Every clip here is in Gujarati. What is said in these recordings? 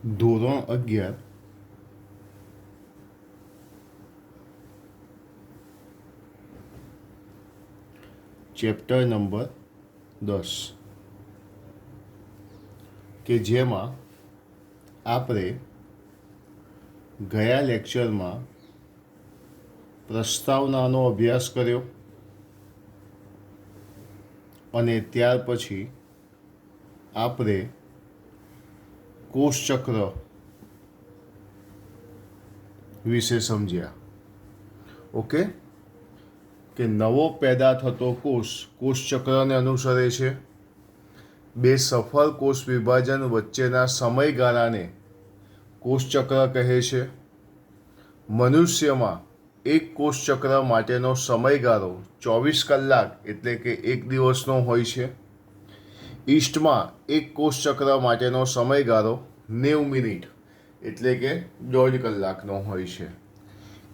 ધોરણ 11 ચેપ્ટર નંબર 10 કે જેમાં આપણે ગયા લેક્ચરમાં પ્રસ્તાવનાનો અભ્યાસ કર્યો અને ત્યાર પછી આપણે કોષચક્ર વિશે સમજ્યા. ઓકે, કે નવો પેદા થતો કોષચક્રને અનુસરે છે. બે સફળ કોષ વિભાજન વચ્ચેના સમયગાળાને કોષચક્ર કહે છે. મનુષ્યમાં એક કોષચક્ર માટેનો સમયગાળો 24 કલાક એટલે કે 1 દિવસનો હોય છે. ઈસ્ટમાં એક કોષચક્ર માટેનો સમયગાળો 90 મિનિટ એટલે કે 1.5 કલાકનો હોય છે.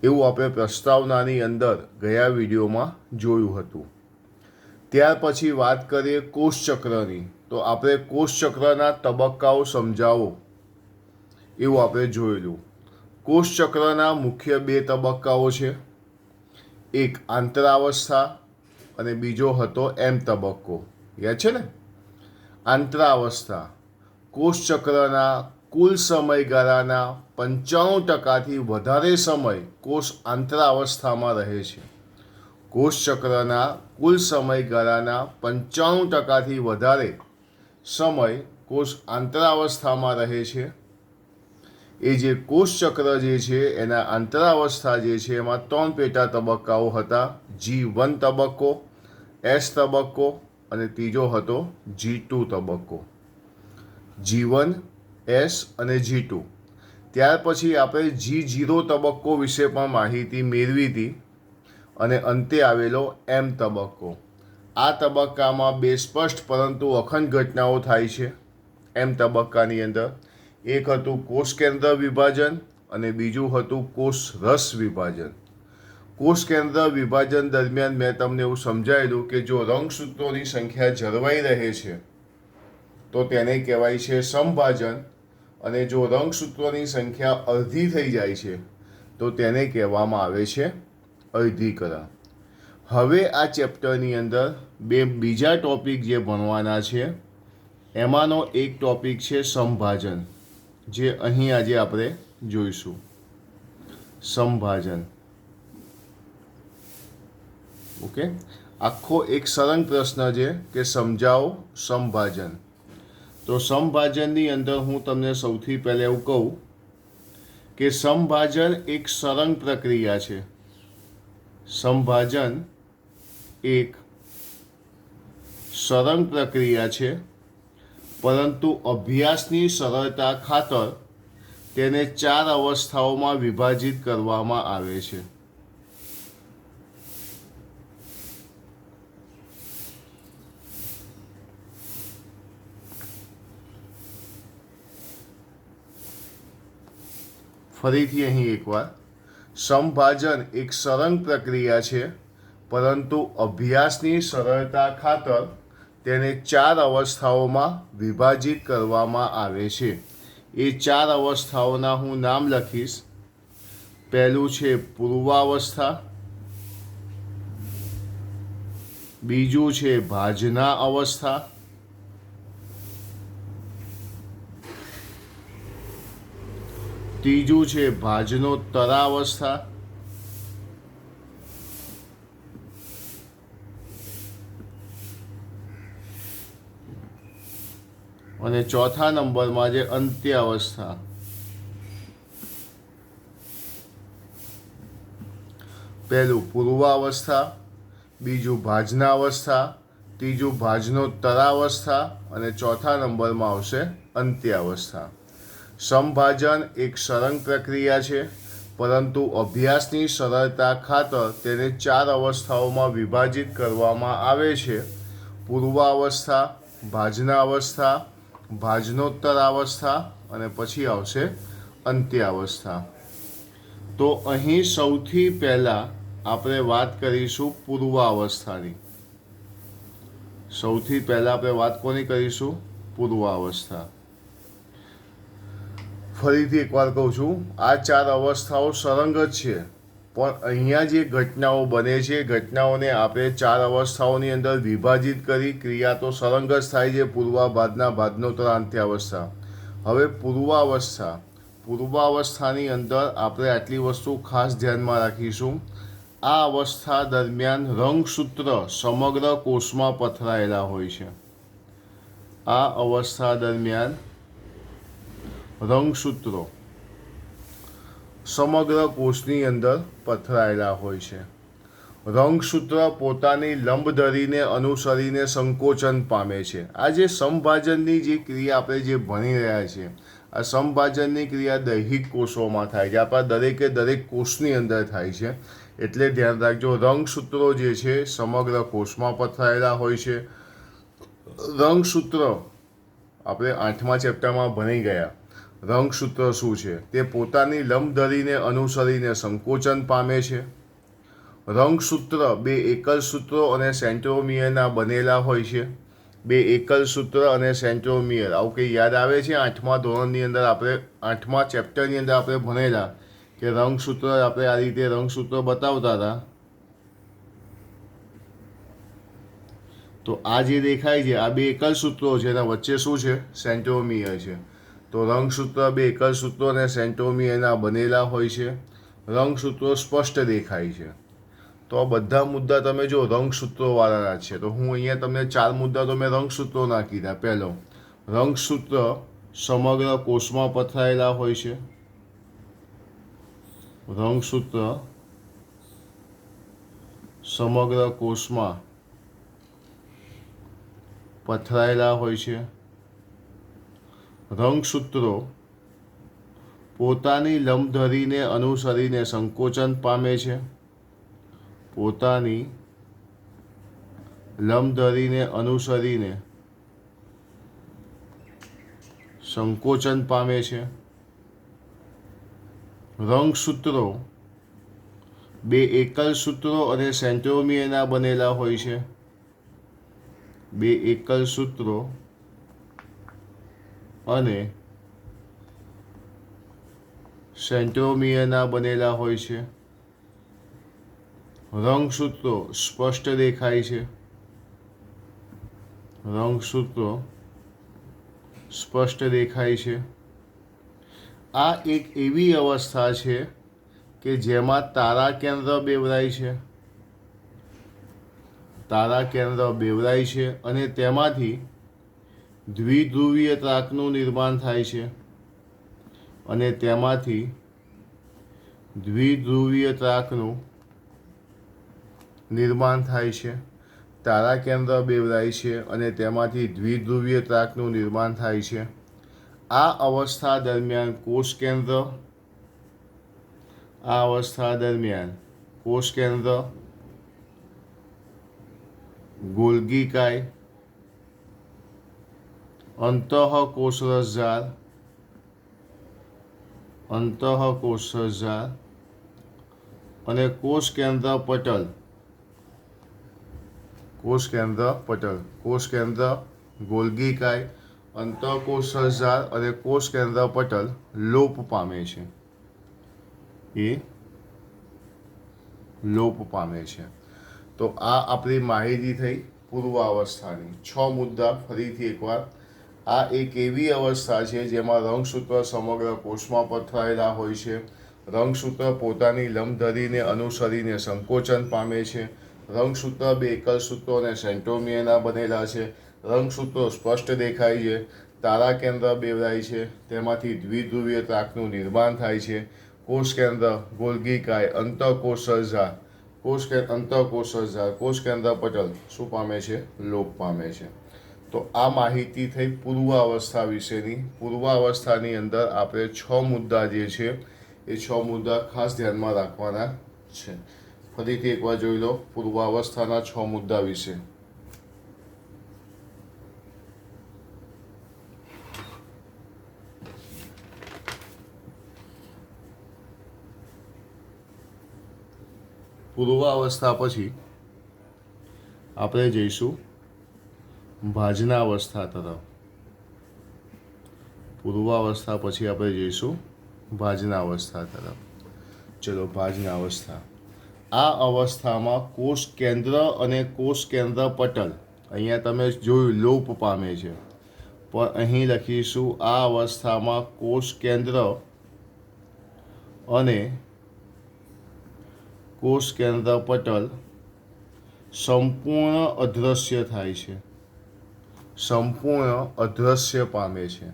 એવું આપણે પ્રસ્તાવનાની અંદર ગયા વિડીયોમાં જોયું હતું. ત્યાર પછી વાત કરીએ કોષચક્રની, તો આપણે કોષચક્રના તબક્કાઓ સમજાવો એવું આપણે જોયેલું. કોષચક્રના મુખ્ય 2 તબક્કાઓ છે. એક આંતરાવસ્થા અને બીજો હતો એમ તબક્કો. યાદ છે ને? આંતરાવસ્થા કોષચક્રના કુલ સમયગાળાના 95%થી વધારે સમય કોષ આંતરાવસ્થામાં રહે છે. કોષચક્રના કુલ સમયગાળાના 95%થી વધારે સમય કોષ આંતરાવસ્થામાં રહે છે. એ જે કોષચક્ર જે છે એના આંતરાવસ્થા જે છે એમાં 3 પેટા તબક્કાઓ હતા. G1 તબક્કો, S તબક્કો અને ત્રીજો હતો G2 તબક્કો. G1, S અને G2. ત્યાર પછી આપણે G0 તબક્કો વિશે પણ માહિતી મેળવી હતી અને અંતે આવેલો M તબક્કો. આ તબક્કામાં 2 સ્પષ્ટ પરંતુ અખંડ ઘટનાઓ થાય છે. M તબક્કાની અંદર એક હતું કોષ કેન્દ્ર વિભાજન અને બીજું હતું કોષ રસ વિભાજન. કોષ કેન્દ્ર વિભાજન દરમિયાન મેં તમને એવું સમજાયેલું કે જો રંગસૂત્રોની સંખ્યા જળવાઈ રહે છે તો તેને કહેવાય છે સમભાજન, અને જો રંગસૂત્રોની સંખ્યા અડધી થઈ જાય છે તો તેને કહેવામાં આવે છે અર્ધીકરણ. હવે આ ચેપ્ટરની અંદર બીજા ટોપિક જે ભણવાના છે એમાંનો એક ટોપિક છે સમભાજન, જે અહીં આજે આપણે જોઈશું. સમભાજન. ઓકે, આખો એક સળંગ પ્રશ્ન છે કે સમજાવો સમભાજન. તો સમભાજનની અંદર હું તમને સૌથી પહેલાં એવું કહું કે સમભાજન એક સળંગ પ્રક્રિયા છે. સમભાજન એક સળંગ પ્રક્રિયા છે, પરંતુ અભ્યાસની સરળતા ખાતર તેને 4 અવસ્થાઓમાં વિભાજિત કરવામાં આવે છે. ફરીથી અહીં એકવાર, સમભાજન એક સળંગ પ્રક્રિયા છે, પરંતુ અભ્યાસની સરળતા ખાતર તેને 4 અવસ્થાઓમાં વિભાજિત કરવામાં આવે છે. એ 4 અવસ્થાઓના હું નામ લખીશ. પહેલું છે પૂર્વાવસ્થા, બીજું છે ભાજના અવસ્થા, ત્રીજું છે ભાજનોત્તરાવસ્થા, અને ચોથા નંબરમાં છે અંત્યાવસ્થા. પહેલું પૂર્વાવસ્થા, બીજું ભાજનાવસ્થા, ત્રીજું ભાજનોત્તરાવસ્થા અને ચોથા નંબરમાં આવશે અંત્યાવસ્થા. સમભાજન એક સળંગ પ્રક્રિયા છે, પરંતુ અભ્યાસની સરળતા ખાતર તેને 4 અવસ્થાઓમાં વિભાજિત કરવામાં આવે છે. પૂર્વાવસ્થા, ભાજનાવસ્થા, ભાજનોત્તરાવસ્થા અને પછી આવશે અંત્યાવસ્થા. તો અહીં સૌથી પહેલાં આપણે વાત કરીશું પૂર્વાવસ્થાની. પૂર્વાવસ્થા. ફરીથી એકવાર કહું છું, આ 4 અવસ્થાઓ સળંગ જ છે, પણ અહીંયા જે ઘટનાઓ બને છે ઘટનાઓને આપણે 4 અવસ્થાઓની અંદર વિભાજિત કરી ક્રિયા તો સળંગ જ થાય છે, પૂર્વાભાદના ભાદનોત્તર અવસ્થા. હવે પૂર્વાવસ્થાની અંદર આપણે આટલી વસ્તુ ખાસ ધ્યાનમાં રાખીશું. આ અવસ્થા દરમિયાન રંગસૂત્ર સમગ્ર કોષમાં પથરાયેલા હોય છે. આ અવસ્થા દરમિયાન રંગસૂત્રો સમગ્ર કોષની અંદર પથરાયેલા હોય છે. રંગસૂત્ર પોતાની લંબ ધરીને અનુસરીને સંકોચન પામે છે. આ જે સમભાજનની જે ક્રિયા આપણે જે ભણી રહ્યા છીએ, આ સમભાજનની ક્રિયા દૈહિક કોષોમાં થાય છે, આપણા દરેકે દરેક કોષની અંદર થાય છે. એટલે ધ્યાન રાખજો, રંગસૂત્રો જે છે સમગ્ર કોષમાં પથરાયેલા હોય છે. રંગસૂત્ર આપણે 8મા ચેપ્ટરમાં ભણી ગયા. રંગસૂત્ર શું છે? તે પોતાની લંબ ધરીને અનુસરીને સંકોચન પામે છે. રંગસૂત્ર 2 એકલ સૂત્રો અને સેન્ટ્રોમિયરના બનેલા હોય છે. 2 એકલ સૂત્ર અને સેન્ટ્રોમિયર, આવું કંઈ યાદ આવે છે? 8મા ધોરણની અંદર આપણે 8મા ચેપ્ટરની અંદર આપણે ભણેલા કે રંગસૂત્ર આપણે આ રીતે રંગસૂત્ર બતાવતા હતા. તો આ જે દેખાય છે આ 2 એકલ સૂત્રો છે, એના વચ્ચે શું છે? સેન્ટ્રોમિયર છે. તો રંગસૂત્ર 2 એકલ સૂત્રો અને સેન્ટ્રોમિયરના બનેલા હોય છે. રંગસૂત્રો સ્પષ્ટ દેખાય છે. તો આ બધા મુદ્દા તમે જો રંગસૂત્રોવાળાના છે. તો હું અહીંયા તમને 4 મુદ્દા તો મેં રંગસૂત્રોના કીધા. પહેલો, રંગસૂત્ર સમગ્ર કોષમાં પથરાયેલા હોય છે. રંગસૂત્ર સમગ્ર કોષમાં પથરાયેલા હોય છે. રંગસૂત્રો પોતાની લંબ ધરીને અનુસરીને સંકોચન પામે છે. પોતાની લંબ ધરીને અનુસરીને સંકોચન પામે છે. રંગસૂત્રો 2 એકલ સૂત્રો અને સેન્ટ્રોમિયરના બનેલા હોય છે. 2 એકલ સૂત્રો અને સેન્ટ્રોમિયરના બનેલા હોય છે. રંગસૂત્રો સ્પષ્ટ દેખાય છે. રંગસૂત્રો સ્પષ્ટ દેખાય છે. આ એક એવી અવસ્થા છે કે જેમાં તારા કેન્દ્ર બેવરાય છે. તારા કેન્દ્ર બેવરાય છે અને તેમાંથી દ્વિધ્રુવીય ત્રાકનું નિર્માણ થાય છે. અને તેમાંથી દ્વિધ્રુવીય ત્રાકનું નિર્માણ થાય છે. તારા કેન્દ્ર બેવરાય છે અને તેમાંથી દ્વિધ્રુવીય ત્રાકનું નિર્માણ થાય છે. આ અવસ્થા દરમિયાન કોષ કેન્દ્ર, ગોલ્ગીકાય, અંતઃકોષરસજાળ અને કોષ કેન્દ્ર પટલ, ગોલ્ગીકાય, અંતઃકોષરસજાળ અને કોષ કેન્દ્ર પટલ લોપ પામે છે. એ લોપ પામે છે. તો આ આપણી માહિતી થઈ પૂર્વાવસ્થાની. 6 મુદ્દા ફરીથી એકવાર. આ એક એવી અવસ્થા છે જેમાં રંગસૂત્ર સમગ્ર કોષમાં પથરાયેલા હોય છે. રંગસૂત્ર પોતાની લંબ ધરીને અનુસરીને સંકોચન પામે છે. રંગસૂત્ર 2 એકલ સૂત્રો અને સેન્ટ્રોમિયરના બનેલા છે. રંગસૂત્રો સ્પષ્ટ દેખાય છે. તારા કેન્દ્ર બેવરાય છે, તેમાંથી દ્વિધ્રુવીય ત્રાકનું નિર્માણ થાય છે. કોષ કેન્દ્ર, ગોલ્ગીકાય, અંતઃકોષરસજાળ, કોષ કેન્દ્ર પટલ શું પામે છે? લોપ પામે છે. તો આ માહિતી થઈ પૂર્વાવસ્થા વિશેની. પૂર્વાવસ્થાની અંદર આપણે 6 મુદ્દા જે છે એ 6 મુદ્દા ખાસ ધ્યાનમાં રાખવાના છે. ફરીથી એકવાર જોઈ લો પૂર્વાવસ્થાના 6 મુદ્દા વિશે. પૂર્વાવસ્થા પછી આપણે જઈશું ભાજનાવસ્થા તરફ. પૂર્વાવસ્થા પછી આપણે જઈશું ભાજનાવસ્થા તરફ. ચલો, ભાજનાવસ્થા. આ અવસ્થામાં કોષ કેન્દ્ર અને કોષ કેન્દ્ર પટલ, અહીંયા તમે જોયું લોપ પામે છે, પણ અહીં લખીશું આ અવસ્થામાં કોષ કેન્દ્ર અને કોષ કેન્દ્ર પટલ સંપૂર્ણ અદૃશ્ય થાય છે, સંપૂર્ણ અદૃશ્ય પામે છે.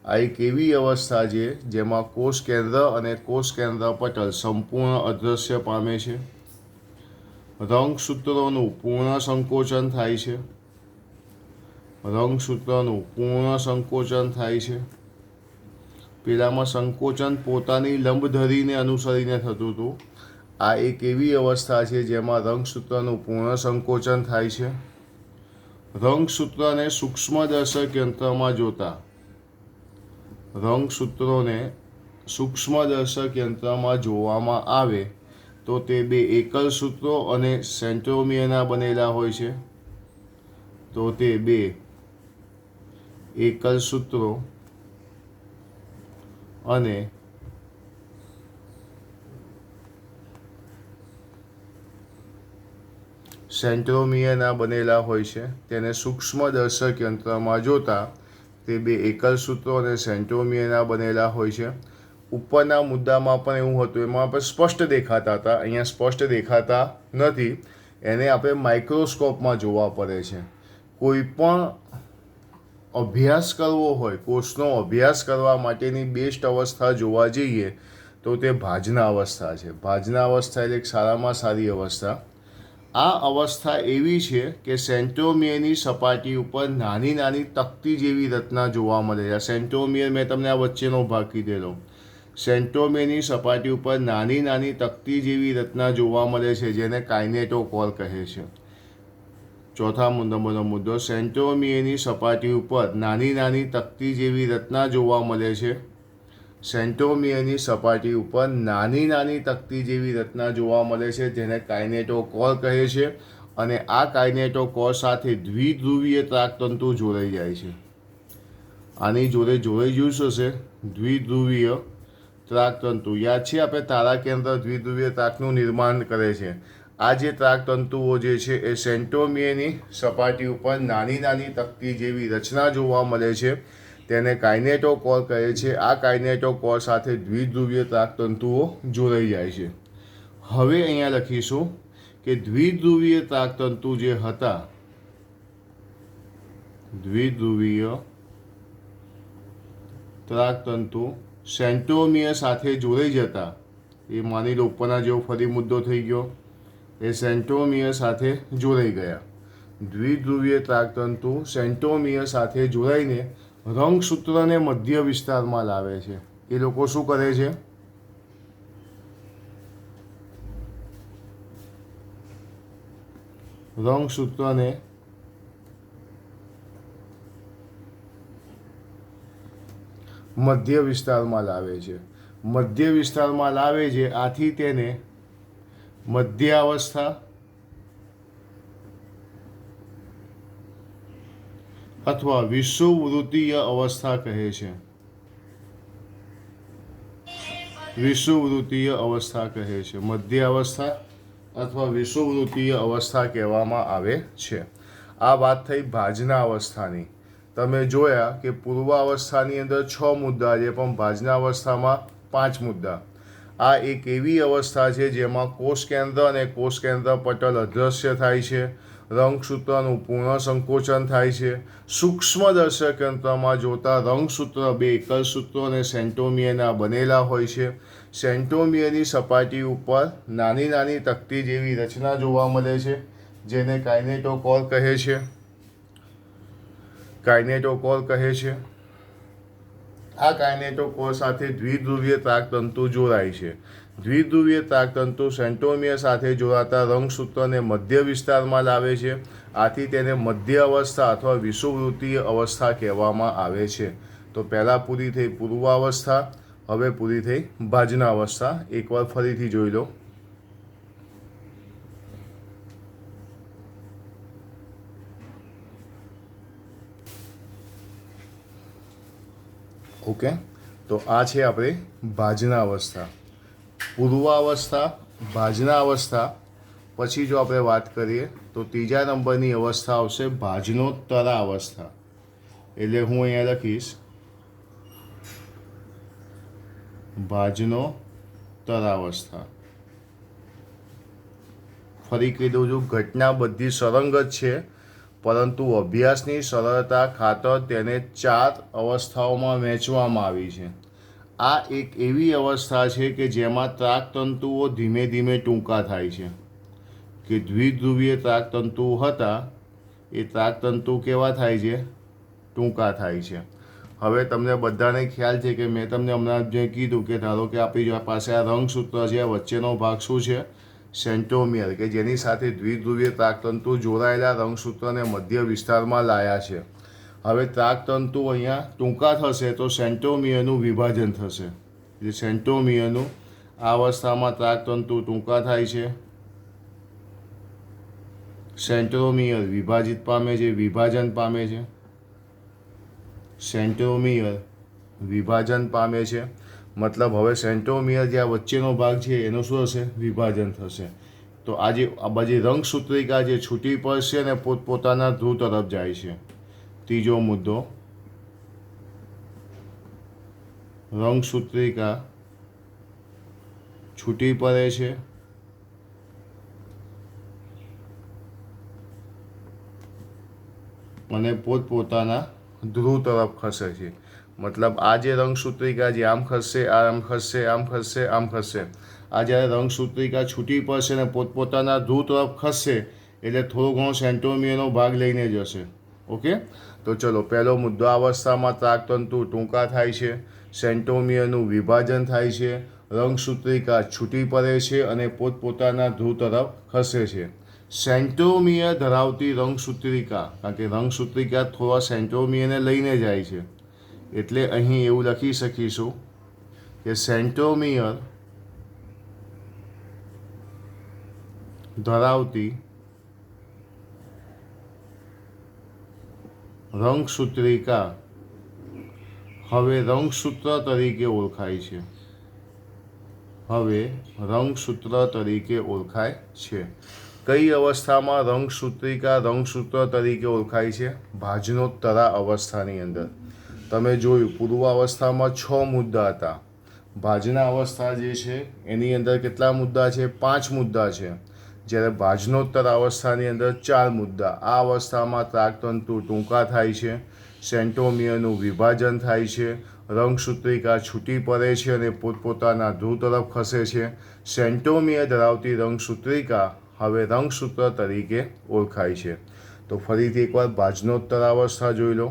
આ એક એવી અવસ્થા છે જેમાં કોષ કેન્દ્ર અને કોષ કેન્દ્ર પટલ સંપૂર્ણ અદૃશ્ય પામે છે. રંગસૂત્રોનું પૂર્ણ સંકોચન થાય છે, રંગસૂત્રનું પૂર્ણ સંકોચન થાય છે. પેલામાં સંકોચન પોતાની લંબ ધરીને અનુસરીને થતું હતું. આ એક એવી અવસ્થા છે જેમાં રંગસૂત્રનું પૂર્ણ સંકોચન થાય છે. રંગસૂત્રને સૂક્ષ્મદર્શક યંત્રમાં જોતા, રંગસૂત્રોને સૂક્ષ્મદર્શક યંત્રમાં જોવામાં આવે તો તે બે એકલ સૂત્રો અને સેન્ટ્રોમિયરના બનેલા હોય છે. તો તે બે એકલ સૂત્રો અને સેન્ટ્રોમિયરના બનેલા હોય છે. તેને સૂક્ષ્મદર્શક યંત્રમાં જોતા તે બે એકલ સૂત્રો અને સેન્ટ્રોમિયરના બનેલા હોય છે. ઉપરના મુદ્દામાં પણ એવું હતું, એમાં આપણે સ્પષ્ટ દેખાતા હતા, અહીંયા સ્પષ્ટ દેખાતા નથી. એને આપણે માઇક્રોસ્કોપમાં જોવા પડે છે. કોઈ પણ અભ્યાસ કરવો હોય, કોષનો અભ્યાસ કરવા માટેની બેસ્ટ અવસ્થા જોવા જઈએ તો તે ભાજના અવસ્થા છે. ભાજના અવસ્થા એટલે એક સારામાં સારી અવસ્થા. આ અવસ્થા એવી છે કે સેન્ટ્રોમિયરની સપાટી ઉપર નાની નાની તકતી જેવી રચના જોવા મળે છે. સેન્ટ્રોમિયર મેં તમને આ વચ્ચેનો ભાગ કીધેલો. સેન્ટ્રોમિયરની સપાટી ઉપર નાની નાની તકતી જેવી રચના જોવા મળે છે, જેને કાઇનેટોકોર કહે છે. ચોથા નંબરનો મુદ્દો, સેન્ટ્રોમિયરની સપાટી ઉપર નાની નાની તકતી જેવી રચના જોવા મળે છે. સેન્ટ્રોમિયરની સપાટી ઉપર નાની નાની તકતી જેવી રચના જોવા મળે છે, જેને કાઇનેટોકોર કહે છે. અને આ કાઇનેટોકોર સાથે દ્વિધ્રુવીય ત્રાકતંતુ જોડાઈ જાય છે. આની જોડે જોડાઈ જોઈશું હશે દ્વિધ્રુવીય ત્રાકતંતુ. યાદ છે આપણે તારા કેન્દ્ર દ્વિધ્રુવીય ત્રાકનું નિર્માણ કરે છે. આ જે ત્રાકતંતુઓ જે છે એ સેન્ટ્રોમિયરની સપાટી ઉપર નાની નાની તકતી જેવી રચના જોવા મળે છે, તેને કાઇનેટોકોર કહે છે. આ કાઇનેટોકોર સાથે દ્વિધ્રુવીય ત્રાકતંતુઓ જોડાઈ જાય છે. હવે અહીંયા લખીશું કે દ્વિધ્રુવીય ત્રાકતંતુ જે હતા, દ્વિધ્રુવીય ત્રાકતંતુ સેન્ટ્રોમિયર સાથે જોડાઈ જતા, એ માની લો ઉપરના જેવો ફરી મુદ્દો થઈ ગયો, એ સેન્ટ્રોમિયર સાથે જોડાઈ ગયા. દ્વિધ્રુવીય ત્રાકતંતુ સેન્ટ્રોમિયર સાથે જોડાઈને રંગસૂત્રને મધ્ય વિસ્તારમાં લાવે છે. એ લોકો શું કરે છે? રંગસૂત્રને મધ્ય વિસ્તારમાં લાવે છે. મધ્ય વિસ્તારમાં લાવે છે, આથી તેને મધ્યાવસ્થા અથવા વિષુવવૃત્તીય અવસ્થા કહે છે. વિષુવવૃત્તીય અવસ્થા કહે છે. મધ્યાવસ્થા અથવા વિષુવવૃત્તીય અવસ્થા કહેવામાં આવે છે. આ વાત થઈ ભાજના અવસ્થાની. તમે જોયા કે પૂર્વાવસ્થાની અંદર 6 મુદ્દા છે, પણ ભાજના અવસ્થામાં 5 મુદ્દા. આ એક એવી અવસ્થા છે જેમાં કોષ કેન્દ્ર અને કોષ કેન્દ્ર પટલ અદૃશ્ય થાય છે. રંગસૂત્રનું પૂર્ણ સંકોચન થાય છે. સૂક્ષ્મદર્શક યંત્રમાં જોતા રંગસૂત્ર બે એકલ સૂત્રો અને સેન્ટ્રોમિયરના બનેલા હોય છે. સેન્ટ્રોમિયરની સપાટી ઉપર નાની નાની તકતી જેવી રચના જોવા મળે છે, જેને કાઇનેટોકોર કહે છે. કાઇનેટોકોર કહે છે. આ કાઇનેટોકોર સાથે દ્વિધ્રુવીય ત્રાકતંતુ જોડાય છે. દ્વિધ્રુવીય ત્રાકતંતુ સેન્ટ્રોમિયર સાથે જોડાતા રંગસૂત્રને મધ્ય વિસ્તારમાં લાવે છે, આથી તેને મધ્ય અવસ્થા અથવા વિષુવવૃત્તીય અવસ્થા કહેવામાં આવે છે. તો પહેલાં પૂરી થઈ પૂર્વાવસ્થા, હવે પૂરી થઈ ભાજના અવસ્થા. એકવાર ફરીથી જોઈ લો. ઓકે, તો આ છે આપણે ભાજના અવસ્થા, પૂર્વાવસ્થા, ભાજના અવસ્થા. પછી જો આપણે વાત કરીએ તો ત્રીજા નંબરની અવસ્થા આવશે ભાજનોત્તરા અવસ્થા. એટલે હું અહીંયા લખીશ ભાજનોત્તરાવસ્થા. ફરી કહી દઉં છું, ઘટના બધી સંરંગત છે, પરંતુ અભ્યાસની સરળતા ખાતર તેને 4 અવસ્થાઓમાં વહેંચવામાં આવી છે. આ એક એવી અવસ્થા છે કે જેમાં ત્રાકતંતુઓ ધીમે ધીમે ટૂંકા થાય છે. કે દ્વિધ્રુવીય ત્રાકતંતુઓ હતા એ ત્રાકતંતુ કેવા થાય છે? ટૂંકા થાય છે. હવે તમને બધાને ખ્યાલ છે કે મેં તમને હમણાં જે કીધું કે ધારો કે આપણી પાસે આ રંગસૂત્ર છે, વચ્ચેનો ભાગ શું છે? સેન્ટ્રોમિયર, કે જેની સાથે દ્વિધ્રુવીય ત્રાકતંતુ જોડાયેલા રંગસૂત્રને મધ્ય વિસ્તારમાં લાયા છે. હવે ત્રાકતંતુ અહીંયા ટૂંકા થશે તો સેન્ટ્રોમિયરનું વિભાજન થશે. જે સેન્ટ્રોમિયરનું આ અવસ્થામાં ત્રાકતંતુ ટૂંકા થાય છે, સેન્ટ્રોમિયર વિભાજિત પામે છે, વિભાજન પામે છે. સેન્ટ્રોમિયર વિભાજન પામે છે, મતલબ હવે સેન્ટ્રોમિયર જે આ વચ્ચેનો ભાગ છે એનું શું હશે? વિભાજન થશે. તો આ બધી રંગસૂત્રિકા જે છૂટી પડશે ને પોતપોતાના ધ્રુવ તરફ જાય છે. ત્રીજો મુદ્દો, રંગસૂત્રિકા છૂટી પડે છે અને પોતપોતાના ધ્રુવ તરફ ખસે છે. મતલબ આ જે રંગસૂત્રિકા જે આમ ખસશે, આમ ખસશે, આમ ખસશે, આમ ખસશે. આ જ્યારે રંગસૂત્રિકા છૂટી પડશે ને પોતપોતાના ધ્રુવ તરફ ખસશે એટલે થોડો ઘણો સેન્ટ્રોમિયરનો ભાગ લઈને જશે. ઓકે, તો ચલો પહેલો મુદ્દો, આ અવસ્થામાં ત્રાકતંતુ ટૂંકા થાય છે, સેન્ટ્રોમિયરનું વિભાજન થાય છે, રંગસૂત્રિકા છૂટી પડે છે અને પોતપોતાના ધ્રુવ તરફ ખસે છે. સેન્ટ્રોમિયર ધરાવતી રંગસૂત્રિકા, કારણ કે રંગસૂત્રિકા થોડા સેન્ટ્રોમિયરને લઈને જાય છે, એટલે અહીં એવું લખી શકીશું કે સેન્ટ્રોમિયર ધરાવતી રંગસૂત્રિકા હવે રંગસૂત્ર તરીકે ઓળખાય છે. હવે રંગસૂત્ર તરીકે ઓળખાય છે. કઈ અવસ્થામાં રંગસૂત્ર તરીકે ઓળખાય છે? ભાજનોત્તરા અવસ્થાની અંદર. તમે જોયું પૂર્વાવસ્થામાં 6 મુદ્દા હતા. ભાજના અવસ્થા જે છે એની અંદર કેટલા મુદ્દા છે? 5 મુદ્દા છે. જ્યારે ભાજનોત્તર અવસ્થાની અંદર 4 મુદ્દા. આ અવસ્થામાં ત્રાકતંતુ ટૂંકા થાય છે, સેન્ટ્રોમિયરનું વિભાજન થાય છે, રંગસૂત્રિકા છૂટી પડે છે અને પોતપોતાના ધ્રુવ તરફ ખસે છે. સેન્ટ્રોમિયર ધરાવતી રંગસૂત્રિકા હવે રંગસૂત્ર તરીકે ઓળખાય છે. તો ફરીથી એકવાર ભાજનોત્તર અવસ્થા જોઈ લો.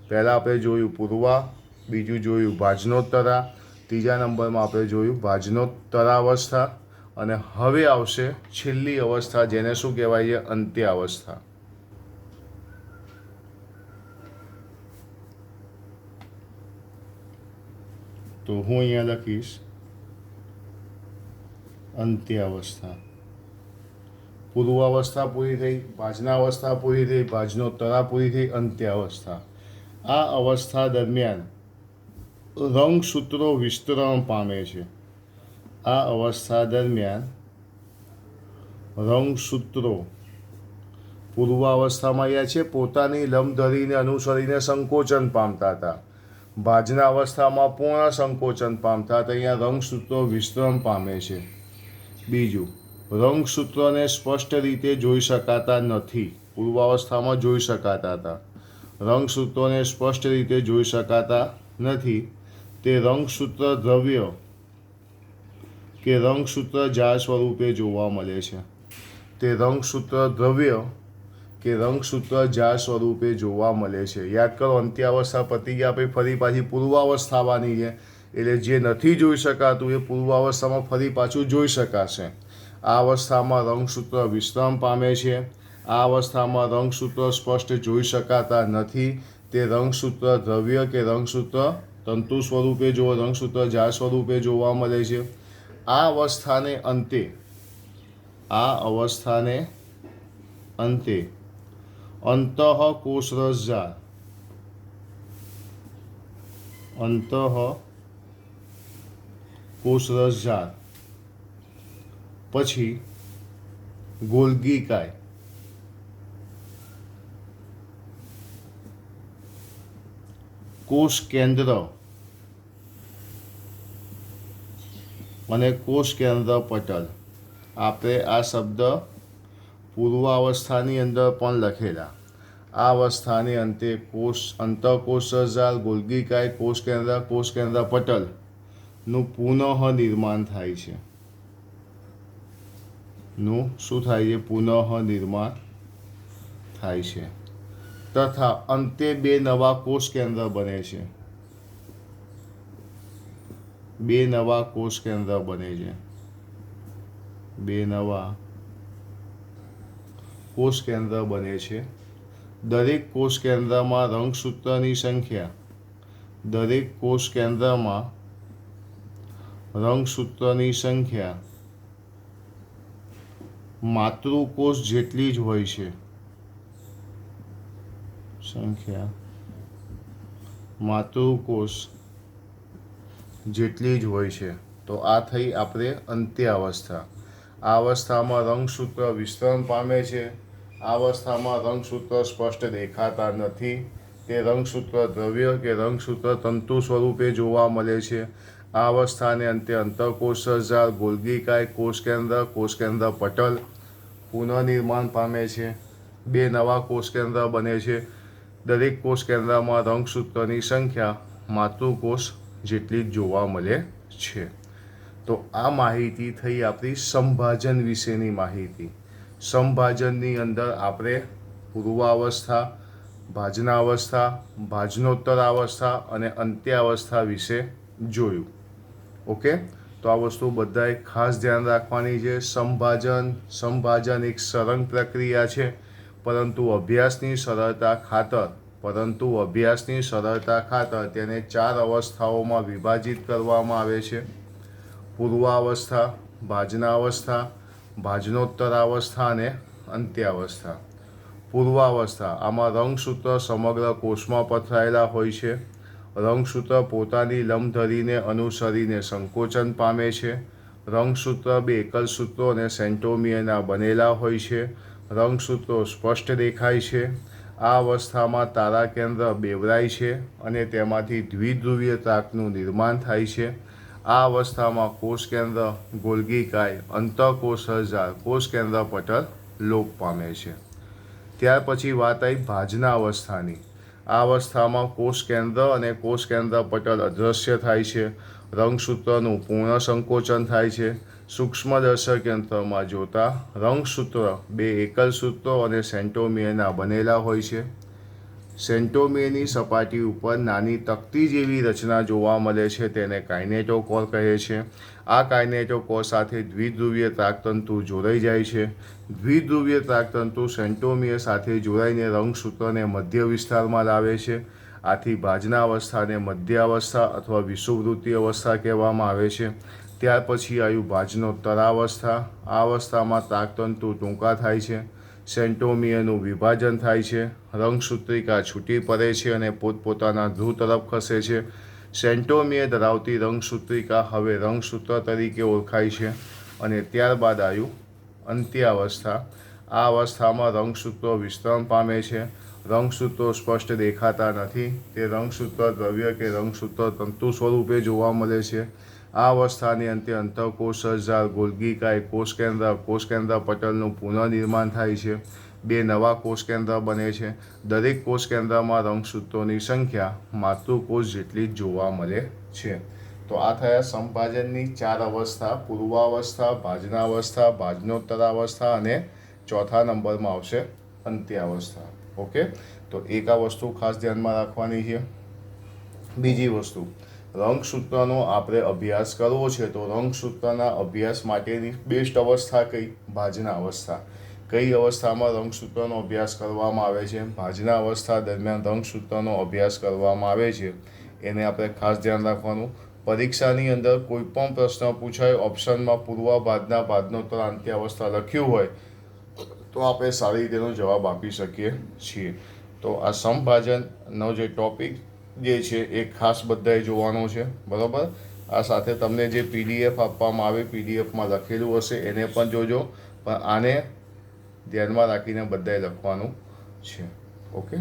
પહેલાં આપણે જોયું પૂર્વા, બીજું જોયું ભાજનોત્તરા, ત્રીજા નંબરમાં આપણે જોયું ભાજનોત્તરાવસ્થા, અને હવે આવશે છેલ્લી અવસ્થા જેને શું કહેવાય છે? અંત્યાવસ્થા. તો હું અહીંયા લખીશ અંત્યાવસ્થા. પૂર્વાવસ્થા પૂરી થઈ, ભાજનાવસ્થા પૂરી થઈ, ભાજનોત્તરા પૂરી થઈ, અંત્યાવસ્થા. આ અવસ્થા દરમિયાન રંગસૂત્રો વિસ્તરણ પામે છે. આ અવસ્થા દરમિયાન રંગસૂત્રો પૂર્વાવસ્થામાં યા છે પોતાની લંબધરીને અનુસરીને સંકોચન પામતા હતા. ભાજના અવસ્થામાં પૂર્ણ સંકોચન પામતા હતા. અહીંયા રંગસૂત્રો વિસ્તરણ પામે છે. બીજું, રંગસૂત્રોને સ્પષ્ટ રીતે જોઈ શકાતા નથી. પૂર્વાવસ્થામાં જોઈ શકાતા હતા, રંગસૂત્રોને સ્પષ્ટ રીતે જોઈ શકાતા નથી. તે રંગસૂત્ર દ્રવ્ય કે રંગસૂત્ર જાળ સ્વરૂપે જોવા મળે છે. તે રંગસૂત્ર દ્રવ્ય કે રંગસૂત્ર જાળ સ્વરૂપે જોવા મળે છે. યાદ કરો, અંત્યાવસ્થા પતી ગયા પછી ફરી પાછી પૂર્વાવસ્થા આવવાની છે, એટલે જે નથી જોઈ શકાતું એ પૂર્વાવસ્થામાં ફરી પાછું જોઈ શકાશે. આ અવસ્થામાં રંગસૂત્ર વિસ્તરણ પામે છે. આ અવસ્થામાં રંગસૂત્ર સ્પષ્ટ જોઈ શકાતા નથી. તે રંગસૂત્ર દ્રવ્ય કે રંગસૂત્ર તંતુ સ્વરૂપે રંગસૂત્ર જાળ સ્વરૂપે જોવા મળે છે. આ અવસ્થાને અંતે અંતઃકોષરસ જાળ અંતઃ કોષરસજાળ, પછી ગોલ્ગી કાય, કોષ કેન્દ્ર અને કોષ કેન્દ્ર પટલ. આપણે આ શબ્દ પૂર્વાવસ્થાની અંદર પણ લખેલા. આ અવસ્થાને અંતે અંતઃકોષરસજાળ, ગોલ્ગી કાય, કોષ કેન્દ્ર પટલનું પુનઃ નિર્માણ થાય છે. શું થાય છે? પુનઃ નિર્માણ થાય છે. તથા અંતે બે નવા કોષ કેન્દ્ર બને છે. બે નવા કોષ કેન્દ્ર બને છે. બે નવા કોષ કેન્દ્ર બને છે. દરેક કોષ કેન્દ્રમાં રંગસૂત્રની સંખ્યા, દરેક કોષ કેન્દ્રમાં રંગસૂત્રની સંખ્યા માતૃકોષ જેટલી જ હોય છે. સંખ્યા માતૃકોષ જેટલી જ હોય છે. તો આ થઈ આપણે અંત્યાવસ્થા. આ અવસ્થામાં રંગસૂત્ર વિસ્તરણ પામે છે. આ અવસ્થામાં રંગસૂત્ર સ્પષ્ટ દેખાતા નથી. તે રંગસૂત્ર દ્રવ્ય કે રંગસૂત્ર તંતુ સ્વરૂપે જોવા મળે છે. આ અવસ્થાને અંતે અંતઃકોષરસજાળ, ગોલ્ગી કાય, કોષ કેન્દ્ર પટલ પુનઃનિર્માણ પામે છે. બે નવા કોષ કેન્દ્ર બને છે. દરેક કોષ કેન્દ્રમાં રંગસૂત્રની સંખ્યા માતૃકોષ જેટલી જ જોવા મળે છે. તો આ માહિતી થઈ આપણી સંભાજન વિશેની માહિતી. સંભાજનની અંદર આપણે પૂર્વાવસ્થા, ભાજનાવસ્થા, ભાજનોત્તરાવસ્થા અને અંત્યાવસ્થા વિશે જોયું. ઓકે, તો આ વસ્તુ બધાએ ખાસ ધ્યાન રાખવાની છે. સંભાજન એક સળંગ પ્રક્રિયા છે, પરંતુ અભ્યાસની સરળતા ખાતર તેને 4 અવસ્થાઓમાં વિભાજિત કરવામાં આવે છે. પૂર્વાવસ્થા, ભાજનાવસ્થા, ભાજનોત્તરાવસ્થા અને અંત્યાવસ્થા. પૂર્વાવસ્થા, આમાં રંગસૂત્ર સમગ્ર કોષમાં પથરાયેલા હોય છે. રંગસૂત્ર પોતાની લંબ ધરીને અનુસરીને સંકોચન પામે છે. રંગસૂત્ર 2 એકલ સૂત્રો અને સેન્ટ્રોમિયરના બનેલા હોય છે. રંગસૂત્રો સ્પષ્ટ દેખાય છે. આ અવસ્થામાં તારા કેન્દ્ર બેવરાય છે અને તેમાંથી દ્વિધ્રુવીય તાકનું નિર્માણ થાય છે. આ અવસ્થામાં કોષ કેન્દ્ર, ગોલ્ગી કાય, અંતઃકોષરસજાળ, કોષ કેન્દ્ર પટલ લોપ પામે છે. ત્યાર પછી વાત આવી ભાજના અવસ્થાની. આ અવસ્થામાં કોષ કેન્દ્ર અને કોષ કેન્દ્ર પટલ અદૃશ્ય થાય છે. રંગસૂત્રનું પૂર્ણ સંકોચન થાય છે. સૂક્ષ્મદર્શક યંત્રમાં જોતા રંગસૂત્ર 2 એકલ સૂત્રો અને સેન્ટ્રોમિયરના બનેલા હોય છે. સેન્ટ્રોમિયરની સપાટી ઉપર નાની તકતી જેવી રચના જોવા મળે છે. તેને કાઇનેટોકોર કહે છે. આ કાઇનેટોકોર સાથે દ્વિધ્રુવીય તાકતંતુ જોડાઈ જાય છે. દ્વિધ્રુવીય તાકતંતુ સેન્ટ્રોમિયર સાથે જોડાઈને રંગસૂત્રને મધ્ય વિસ્તારમાં લાવે છે. આથી ભાજના અવસ્થાને મધ્યાવસ્થા અથવા વિષુવવૃત્તિ અવસ્થા કહેવામાં આવે છે. ત્યાર પછી આવ્યું ભાજનોત્તરાવસ્થા. આ અવસ્થામાં તાકતંતુ ટૂંકા થાય છે. સેન્ટ્રોમિયરનું વિભાજન થાય છે. રંગસૂત્રિકા છૂટી પડે છે અને પોતપોતાના ધ્રુવ તરફ ખસે છે. સેન્ટ્રોમિયર ધરાવતી રંગસૂત્રિકા હવે રંગસૂત્ર તરીકે ઓળખાય છે. અને ત્યારબાદ આવ્યું અંત્યાવસ્થા. આ અવસ્થામાં રંગસૂત્રો વિસ્તરણ પામે છે. રંગસૂત્રો સ્પષ્ટ દેખાતા નથી. તે રંગસૂત્ર દ્રવ્ય કે રંગસૂત્ર તંતુ સ્વરૂપે જોવા મળે છે. આ અવસ્થાની અંતે અંતઃકોષરસજાળ, ગોલ્ગી કાય, કોષ કેન્દ્ર પટલનું પુનઃનિર્માણ થાય છે. બે નવા કોષ કેન્દ્ર બને છે. દરેક કોષ કેન્દ્રમાં રંગસૂત્રોની સંખ્યા માતૃકોષ જેટલી જ જોવા મળે છે. તો આ થયા સંભાજનની 4 અવસ્થા: પૂર્વાવસ્થા, ભાજનાવસ્થા, ભાજનોત્તરાવસ્થા અને ચોથા નંબરમાં આવશે અંત્યાવસ્થા. ઓકે, તો એક આ વસ્તુ ખાસ ધ્યાનમાં રાખવાની છે. બીજી વસ્તુ, રંગસૂત્રનો આપણે અભ્યાસ કરવો છે તો રંગસૂત્રના અભ્યાસ માટેની બેસ્ટ અવસ્થા કઈ? ભાજના અવસ્થા. કઈ અવસ્થામાં રંગસૂત્રનો અભ્યાસ કરવામાં આવે છે? ભાજના અવસ્થા દરમિયાન રંગસૂત્રનો અભ્યાસ કરવામાં આવે છે. એને આપણે ખાસ ધ્યાન રાખવાનું. પરીક્ષાની અંદર કોઈ પણ પ્રશ્ન પૂછાય, ઓપ્શનમાં પૂર્વ, ભાજના, ભાજનોત્તર, અંત્યાવસ્થા લખ્યું હોય તો આપણે સારી રીતે તેનો જવાબ આપી શકીએ છીએ. તો આ સંભાજનનો જે ટોપિક જે છે એ ખાસ બધાએ જોવાનો છે, બરાબર. આ સાથે તમને જે PDF આપવામાં આવે, PDFમાં લખેલું હશે એને પણ જોજો, પણ આને ધ્યાનમાં રાખીને બધાએ લખવાનું છે. ઓકે.